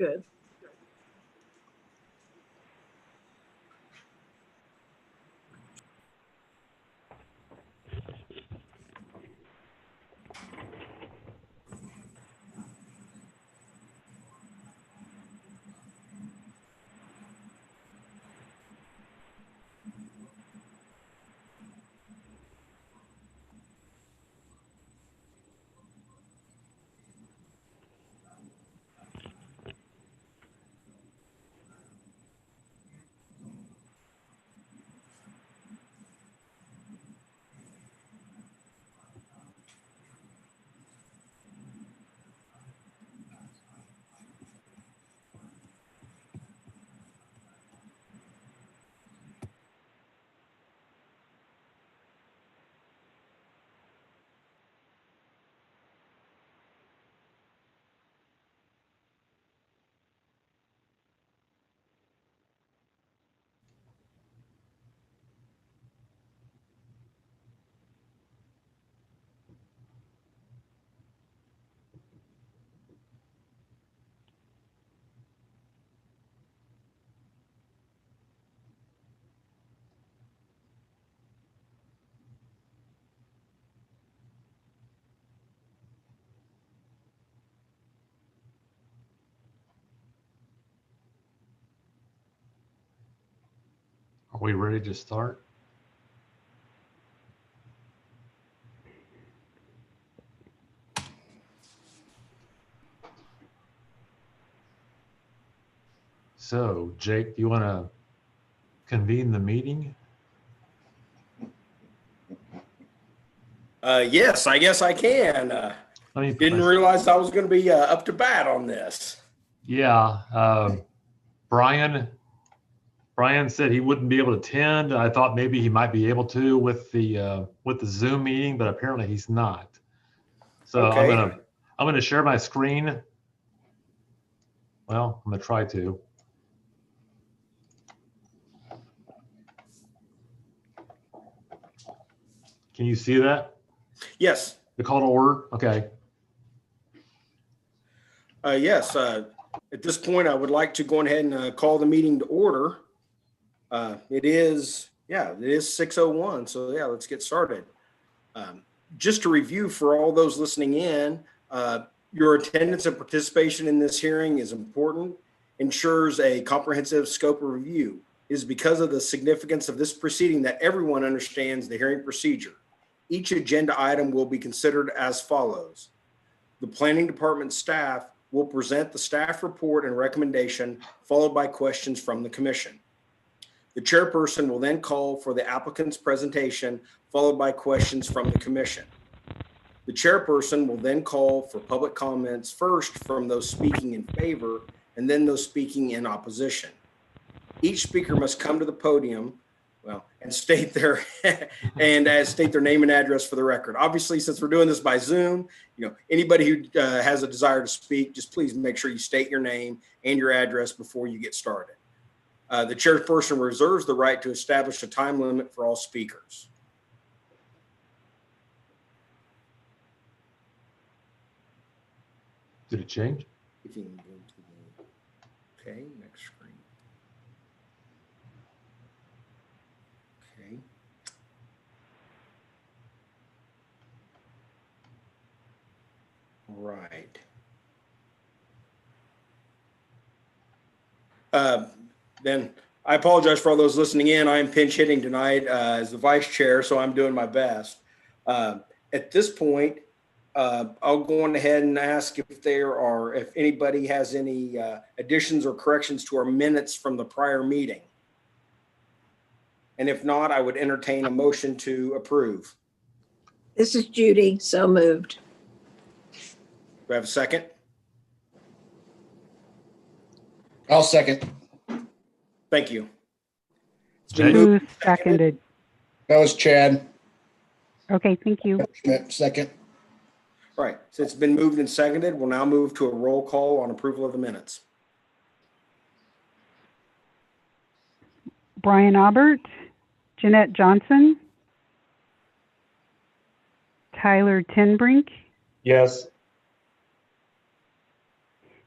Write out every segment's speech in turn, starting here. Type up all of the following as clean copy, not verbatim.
Good. Are we ready to start? So, Jake, do you want to convene the meeting? Yes, I guess I can. Didn't realize I was going to be up to bat on this. Yeah, Brian said he wouldn't be able to attend. I thought maybe he might be able to with the Zoom meeting, but apparently he's not. So Okay. I'm gonna share my screen. Well, I'm gonna try to. Can you see that? Yes. The call to order? Okay. Yes. At this point, I would like to go ahead and call the meeting to order. It is 6:01. So yeah, let's get started. Just to review for all those listening in, your attendance and participation in this hearing is important, ensures a comprehensive scope of review. It is because of the significance of this proceeding that everyone understands the hearing procedure. Each agenda item will be considered as follows. The Planning Department staff will present the staff report and recommendation, followed by questions from the commission. The chairperson will then call for the applicant's presentation, followed by questions from the commission. The chairperson will then call for public comments, first from those speaking in favor and then those speaking in opposition. Each speaker must come to the podium, and state their state their name and address for the record. Obviously, since we're doing this by Zoom, anybody who has a desire to speak, just please make sure you state your name and your address before you get started. The chairperson reserves the right to establish a time limit for all speakers. Did it change? If you can go to the next screen. Okay. Right. Then I apologize for all those listening in. I am pinch hitting tonight as the vice chair, so I'm doing my best. At this point, I'll go on ahead and ask if anybody has any additions or corrections to our minutes from the prior meeting. And if not, I would entertain a motion to approve. This is Judy, so moved. Do I have a second? I'll second. Thank you. It's Jay? been moved. Who seconded? That was Chad. Okay, thank you. Schmidt, second. All right, so it's been moved and seconded. We'll now move to a roll call on approval of the minutes. Brian Aubert, Jeanette Johnson, Tyler Tenbrink, Yes.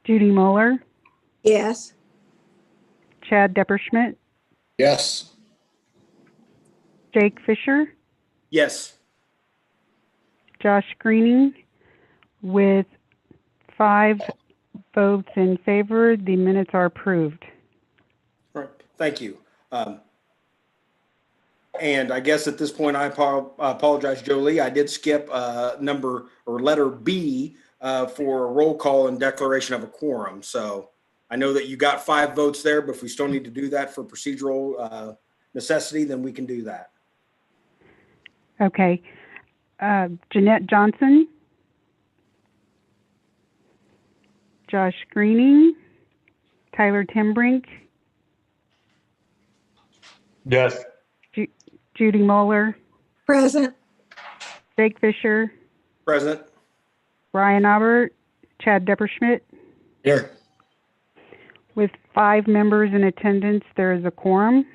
Judy Moeller, Yes. Chad Depperschmidt, Yes. Jake Fisher, Yes. Josh Greening. With 5 votes in favor, the minutes are approved. All right, thank you. And I guess at this point, I apologize, Jolie. I did skip letter B for a roll call and declaration of a quorum. So I know that you got 5 votes there, but if we still need to do that for procedural necessity, then we can do that. Okay. Jeanette Johnson, Josh Greening, Tyler Tenbrink, Yes. Judy Moeller, Present. Jake Fisher, Present. Brian Aubert, Chad Depperschmidt. Here. With 5 members in attendance, there is a quorum.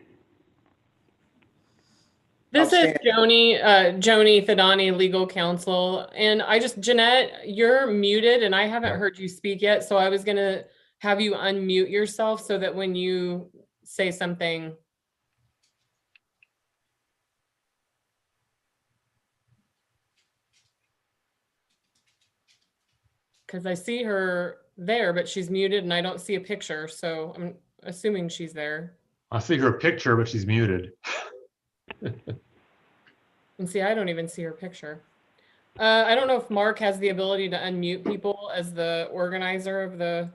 This is Outstanding. Joni Fedani, legal counsel. And Jeanette, you're muted and I haven't heard you speak yet. So I was going to have you unmute yourself so that when you say something. Because I see her there, but she's muted and I don't see a picture. So I'm assuming she's there. I see her picture, but she's muted. And see, I don't even see her picture. I don't know if Mark has the ability to unmute people as the organizer of the.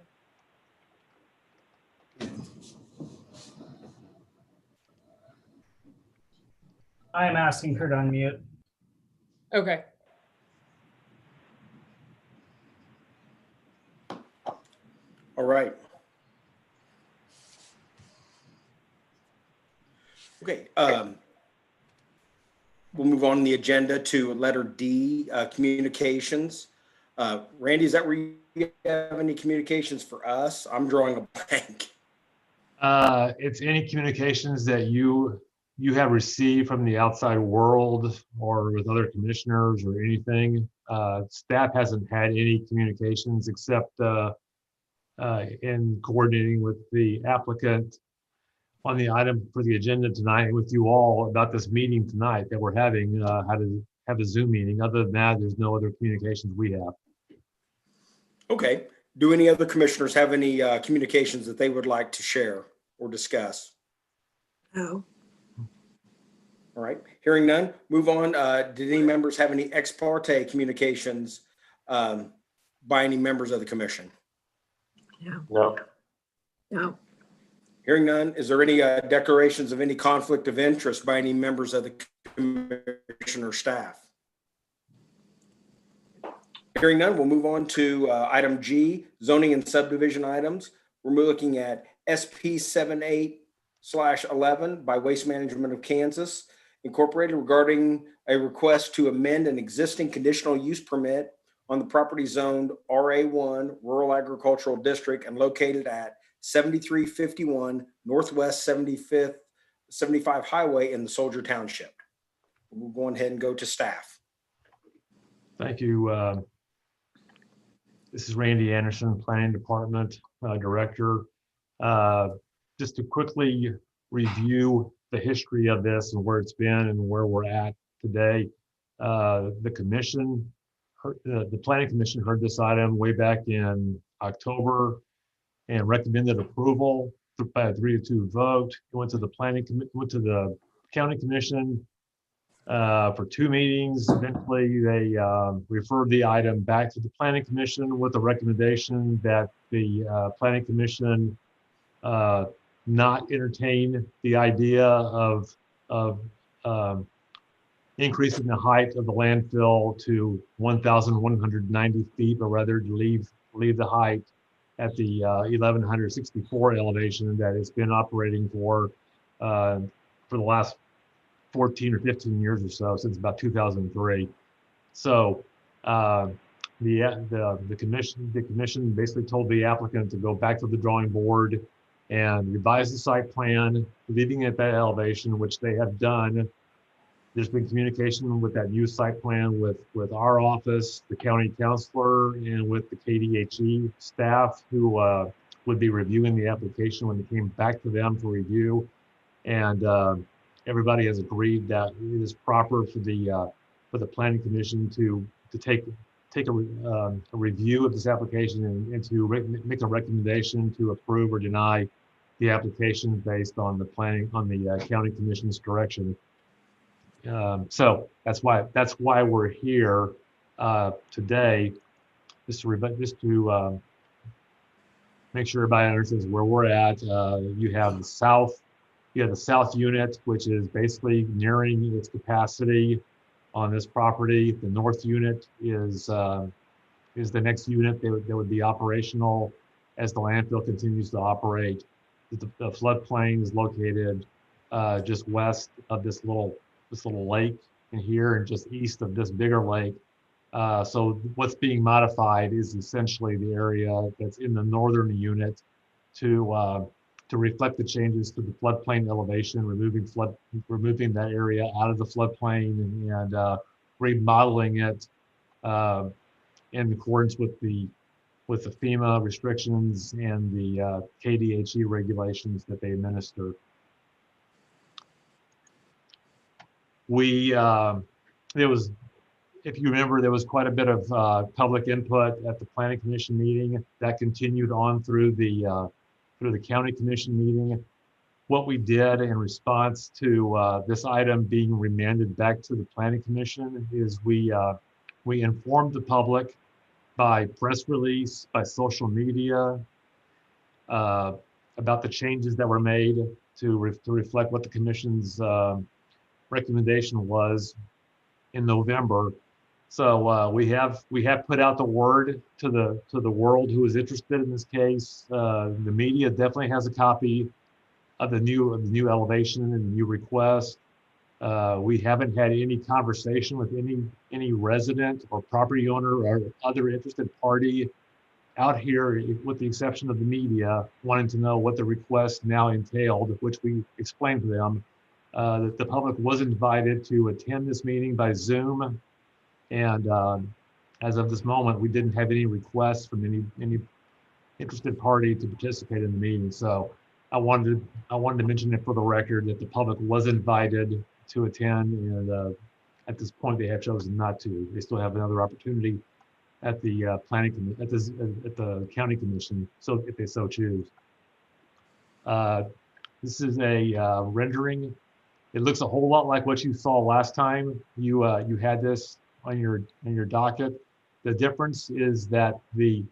I am asking her to unmute. Okay. All right. Okay. We'll move on the agenda to letter D, communications. Randy, is that where you have any communications for us? I'm drawing a blank. It's any communications that you have received from the outside world or with other commissioners or anything. Staff hasn't had any communications except in coordinating with the applicant on the item for the agenda tonight and with you all about this meeting tonight that we're having, how to have a Zoom meeting. Other than that, there's no other communications we have. Okay. Do any other commissioners have any communications that they would like to share or discuss? Oh, All right. Hearing none, move on. Did any members have any ex parte communications by any members of the commission? No. no. Hearing none, is there any declarations of any conflict of interest by any members of the commission or staff? Hearing none, we'll move on to item G, zoning and subdivision items. We're looking at SP 78/11 by Waste Management of Kansas Incorporated regarding a request to amend an existing conditional use permit on the property zoned RA1 Rural Agricultural District and located at 7351 Northwest 75 Highway in the Soldier Township. We'll go ahead and go to staff. Thank you. This is Randy Anderson, Planning Department Director. Just to quickly review the history of this and where it's been and where we're at today. The Planning Commission heard this item way back in October and recommended approval. by a 3-2 vote. It went to the went to the county commission for 2 meetings. Eventually, they referred the item back to the planning commission with the recommendation that the planning commission not entertain the idea of increasing the height of the landfill to 1,190 feet, but rather to leave the height at the 1,164 elevation that it's been operating for the last 14 or 15 years or so, since about 2003. So the commission basically told the applicant to go back to the drawing board and revise the site plan, leaving it at that elevation, which they have done. There's been communication with that new site plan with our office, the county counselor, and with the KDHE staff who would be reviewing the application when it came back to them for review. And everybody has agreed that it is proper for the planning commission to take a review of this application and to make a recommendation to approve or deny the application based on the county commission's direction. So that's why we're here today, just to make sure everybody understands where we're at. You have the south unit, which is basically nearing its capacity on this property. The north unit is the next unit that would be operational as the landfill continues to operate. The floodplain is located just west of this little lake in here and just east of this bigger lake. So what's being modified is essentially the area that's in the northern unit to reflect the changes to the floodplain elevation, removing that area out of the floodplain and remodeling it in accordance with the FEMA restrictions and the KDHE regulations that they administer. If you remember, there was quite a bit of public input at the planning commission meeting that continued on through the county commission meeting. What we did in response to this item being remanded back to the planning commission is we informed the public by press release, by social media, about the changes that were made to reflect what the commission's recommendation was in November. So we have put out the word to the world who is interested in this case. The media definitely has a copy of the new elevation and the new request. We haven't had any conversation with any resident or property owner or other interested party out here, with the exception of the media, wanting to know what the request now entailed, which we explained to them. That the public was invited to attend this meeting by Zoom, and as of this moment, we didn't have any requests from any interested party to participate in the meeting. So I wanted to mention it for the record that the public was invited to attend, and at this point they have chosen not to. They still have another opportunity at the at the county commission, so if they so choose. This is a rendering. It looks a whole lot like what you saw last time you had this on your docket. The difference is that the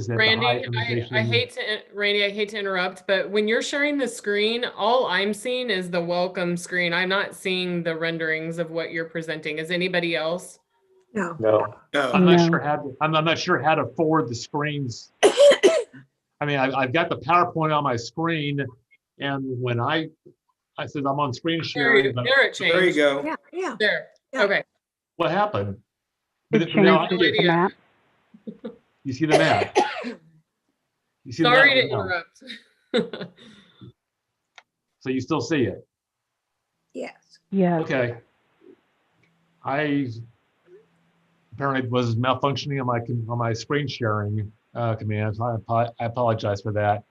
Randy, height I hate to interrupt, but when you're sharing the screen, all I'm seeing is the welcome screen. I'm not seeing the renderings of what you're presenting. Is anybody else? No. No. No. I'm not No. sure how to forward the screens. I mean, I've got the PowerPoint on my screen, and when I said I'm on screen sharing, but There it changed. There you go. Yeah, yeah. There. Yeah. Okay. what happened? It But now changed it to the map. you see the map. You see Sorry the to map now. interrupt. So you still see it. Yes. Yes. Okay. I apparently was malfunctioning on my screen sharing command. So I apologize for that.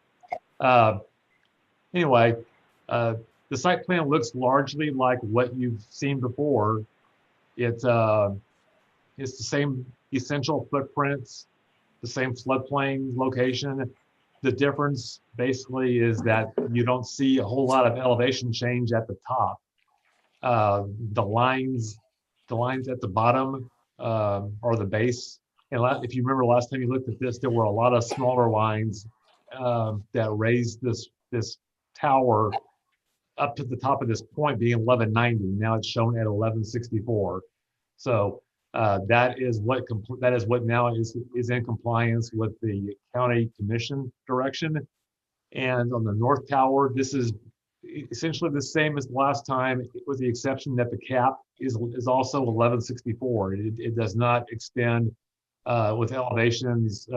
Anyway, the site plan looks largely like what you've seen before. It's the same essential footprints, the same floodplain location. The difference basically is that you don't see a whole lot of elevation change at the top. The lines at the bottom are the base. And if you remember last time you looked at this, there were a lot of smaller lines that raised this tower up to the top of this point being 1190. Now it's shown at 1164. So that is what now is in compliance with the county commission direction. And on the north tower, this is essentially the same as the last time, with the exception that the cap is also 1164. It does not extend with elevations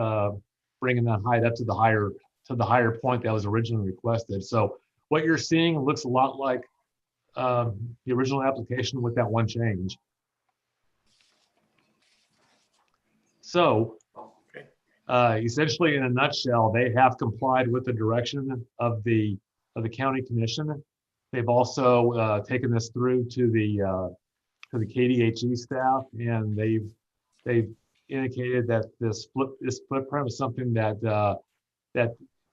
bringing that height up to the higher point that was originally requested. So what you're seeing looks a lot like the original application with that one change. So essentially, in a nutshell, they have complied with the direction of the county commission. They've also taken this through to the KDHE staff, and they've indicated that this footprint was something that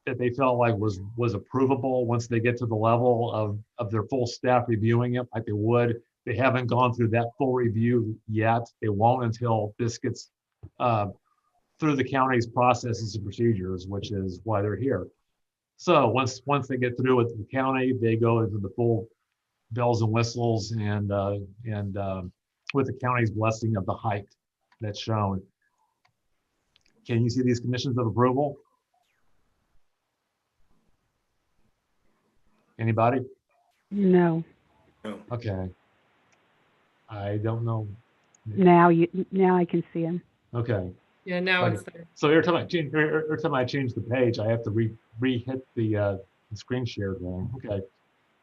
they felt like was approvable once they get to the level of their full staff reviewing it, like they would. They haven't gone through that full review yet. They won't until this gets through the county's processes and procedures, which is why they're here. So once they get through with the county, they go into the full bells and whistles and with the county's blessing of the height that's shown. Can you see these conditions of approval? Anybody? No. Okay. I don't know. Now I can see him. Okay. Yeah, now Like, it's there. so every time I change the page, I have to re-hit the screen share thing. Okay.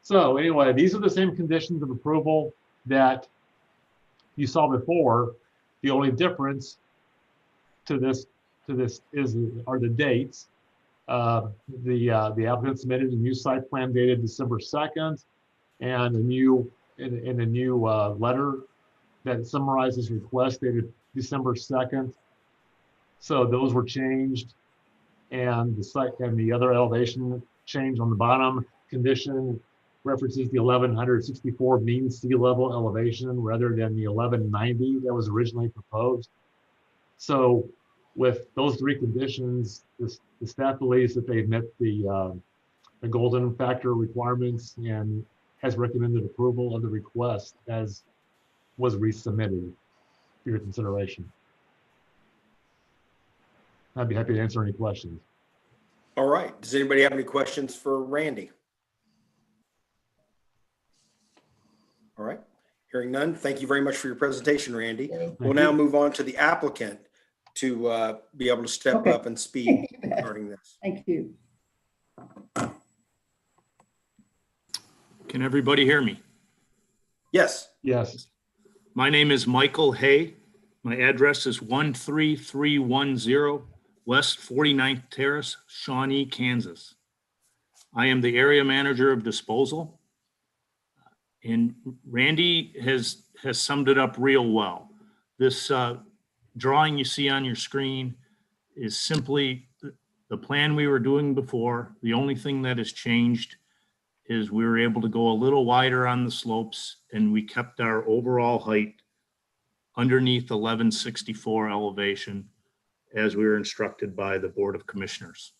So anyway, these are the same conditions of approval that you saw before. The only difference to this are the dates. The applicant submitted a new site plan dated December 2nd, and a new letter that summarizes request dated December 2nd. So those were changed, and the site and the other elevation change on the bottom condition references the 1164 mean sea level elevation rather than the 1190 that was originally proposed. So with those three conditions, the staff believes that they've met the golden factor requirements and has recommended approval of the request as was resubmitted for your consideration. I'd be happy to answer any questions. All right. Does anybody have any questions for Randy? All right. Hearing none. Thank you very much for your presentation, Randy. We'll now move on to the applicant to be able to step Okay. up and speak regarding this. Thank you. Can everybody hear me? Yes. Yes. My name is Michael Hay. My address is 13310 West 49th Terrace, Shawnee, Kansas. I am the area manager of disposal. And Randy has summed it up real well. This drawing you see on your screen is simply the plan we were doing before. The only thing that has changed is we were able to go a little wider on the slopes, and we kept our overall height underneath 1164 elevation as we were instructed by the Board of Commissioners.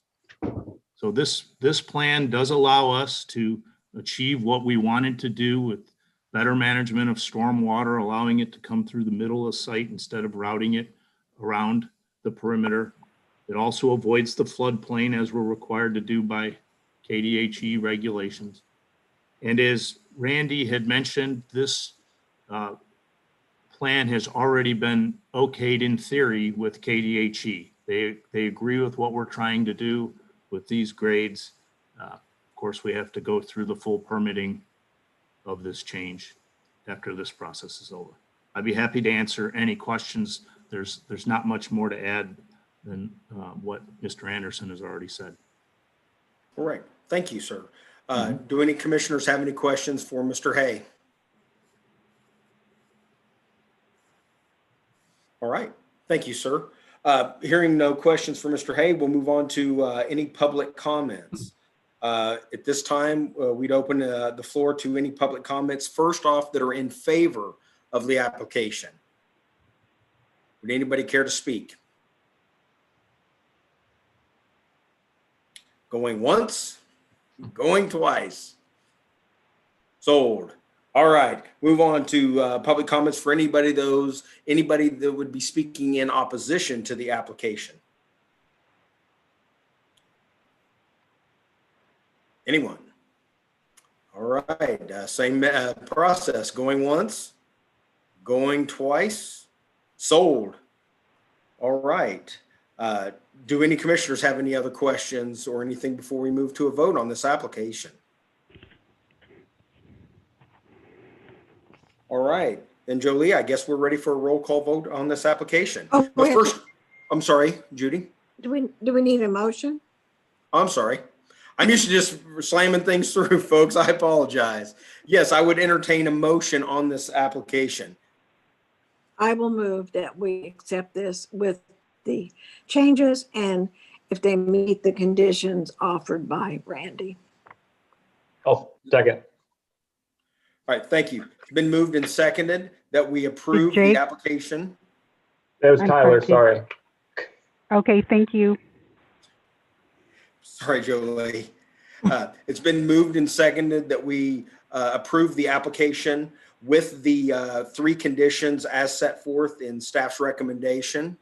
So this plan does allow us to achieve what we wanted to do with better management of stormwater, allowing it to come through the middle of the site instead of routing it around the perimeter. It also avoids the floodplain as we're required to do by KDHE regulations. And as Randy had mentioned, this plan has already been okayed in theory with KDHE. They agree with what we're trying to do with these grades. Of course, we have to go through the full permitting of this change after this process is over. I'd be happy to answer any questions. There's not much more to add than what Mr. Anderson has already said. All right. Thank you, sir. Do any commissioners have any questions for Mr. Hay? All right. Thank you, sir. Hearing no questions for Mr. Hay, we'll move on to any public comments. At this time, we'd open the floor to any public comments, first off, that are in favor of the application. Would anybody care to speak? Going once, going twice. Sold. All right, move on to public comments for anybody that would be speaking in opposition to the application. Anyone? All right, same process, going once, going twice, sold. All right. Do any commissioners have any other questions or anything before we move to a vote on this application? All right, then Jolie, I guess we're ready for a roll call vote on this application. Oh, But wait, first, I'm sorry, Judy. do we need a motion? I'm sorry. I'm used to just slamming things through, folks. I apologize. Yes, I would entertain a motion on this application. I will move that we accept this with the changes and if they meet the conditions offered by Randy. I'll second. All right, thank you. It's been moved and seconded that we approve the Jake? application. That was I'm Tyler, sorry. sorry. Okay, thank you. Sorry, Jolie. It's been moved and seconded that we approve the application with the 3 conditions as set forth in staff's recommendation.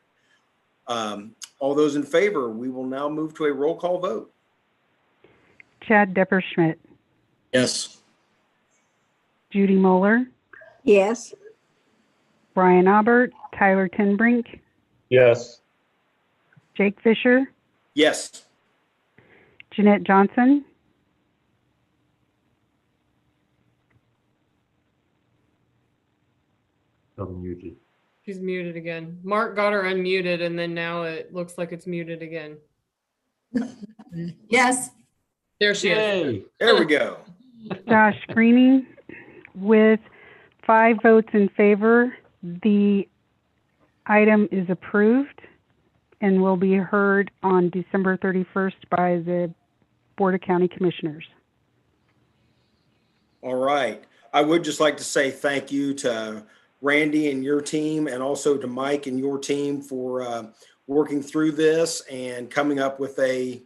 All those in favor, we will now move to a roll call vote. Chad Depperschmidt, Yes. Judy Moeller, Yes, Brian Aubert, Tyler Tenbrink, Yes. Jake Fisher, Yes. Jeanette Johnson, Still muted. She's muted again. Mark got her unmuted and then now it looks like it's muted again. Yes, There she is. Yay. There we go. Josh Greening. With 5 votes in favor, the item is approved and will be heard on December 31st by the Board of County Commissioners. All right. I would just like to say thank you to Randy and your team and also to Mike and your team for working through this and coming up with a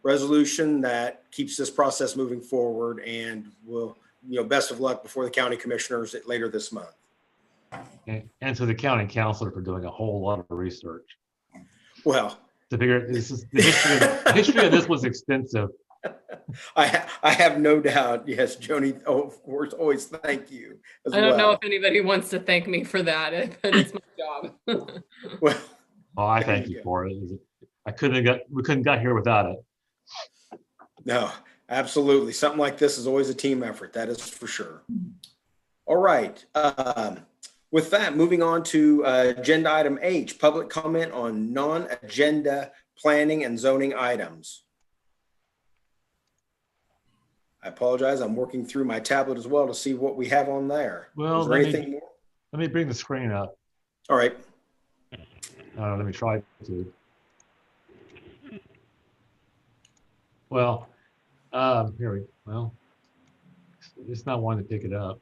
resolution that keeps this process moving forward, and will, best of luck before the county commissioners later this month. And to the county counselor for doing a whole lot of research Well, to figure this is the history of this was extensive. I have no doubt. Yes, Joni, of course, always thank you as I don't know well. if anybody wants to thank me for that, but it's my job. Well, Oh, I There thank you you for it. We couldn't got here without it. no, absolutely. Something like this is always a team effort. That is for sure. All right. With that, moving on to agenda item H, public comment on non-agenda planning and zoning items. I apologize. I'm working through my tablet as well to see what we have on there. Well, Is there anything more? let me bring the screen up. All right. Let me try to. Well, it's not wanting to pick it up.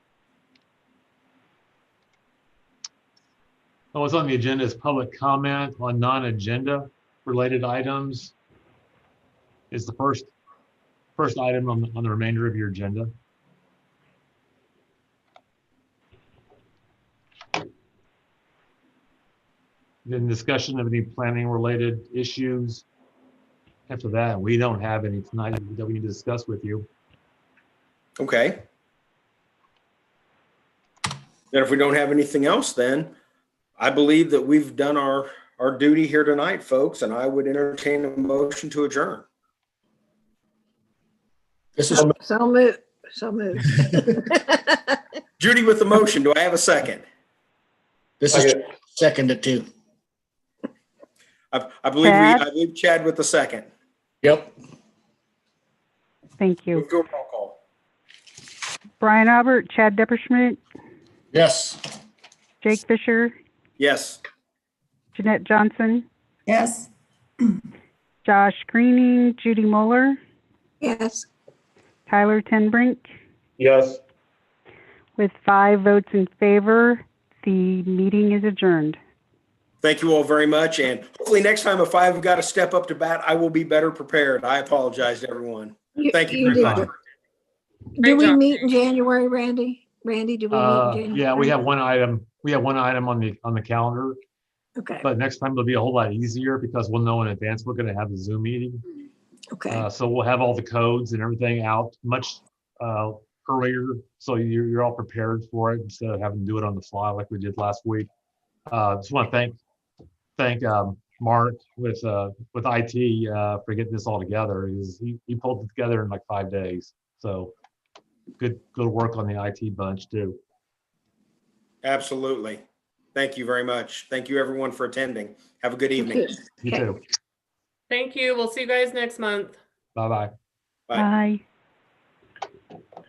Oh, what's on the agenda is public comment on non-agenda related items. Is the first item on the remainder of your agenda. Then discussion of any planning related issues. After that, we don't have any tonight that we need to discuss with you. Okay. Then if we don't have anything else, then I believe that we've done our duty here tonight, folks, and I would entertain a motion to adjourn. This is, so move, so move. Judy with the motion. Do I have a second? this is seconded too. I believe Chad? I believe Chad with the second. Yep. Thank you. Move to a roll call. Brian Aubert, Chad Depperschmidt, Yes. Jake Fisher, Yes. Jeanette Johnson, Yes. Josh Greening, Judy Mueller, Yes. Tyler Tenbrink. Yes. With 5 votes in favor, the meeting is adjourned. Thank you all very much. And hopefully next time, if I've got to step up to bat, I will be better prepared. I apologize to everyone. Thank you very much. Do Great we job, meet in January, Randy? Randy, do we meet in January? Yeah, we have one item. We have one item on the calendar, Okay, but next time it'll be a whole lot easier because we'll know in advance we're going to have a Zoom meeting. okay, So we'll have all the codes and everything out much earlier, so you're all prepared for it instead of having to do it on the fly like we did last week. Just want to thank Mark with IT for getting this all together. He pulled it together in like 5 days. So good work on the IT bunch too. Absolutely. Thank you very much. Thank you everyone for attending. Have a good evening. You too. Thank you. We'll see you guys next month. Bye-bye. Bye. Bye.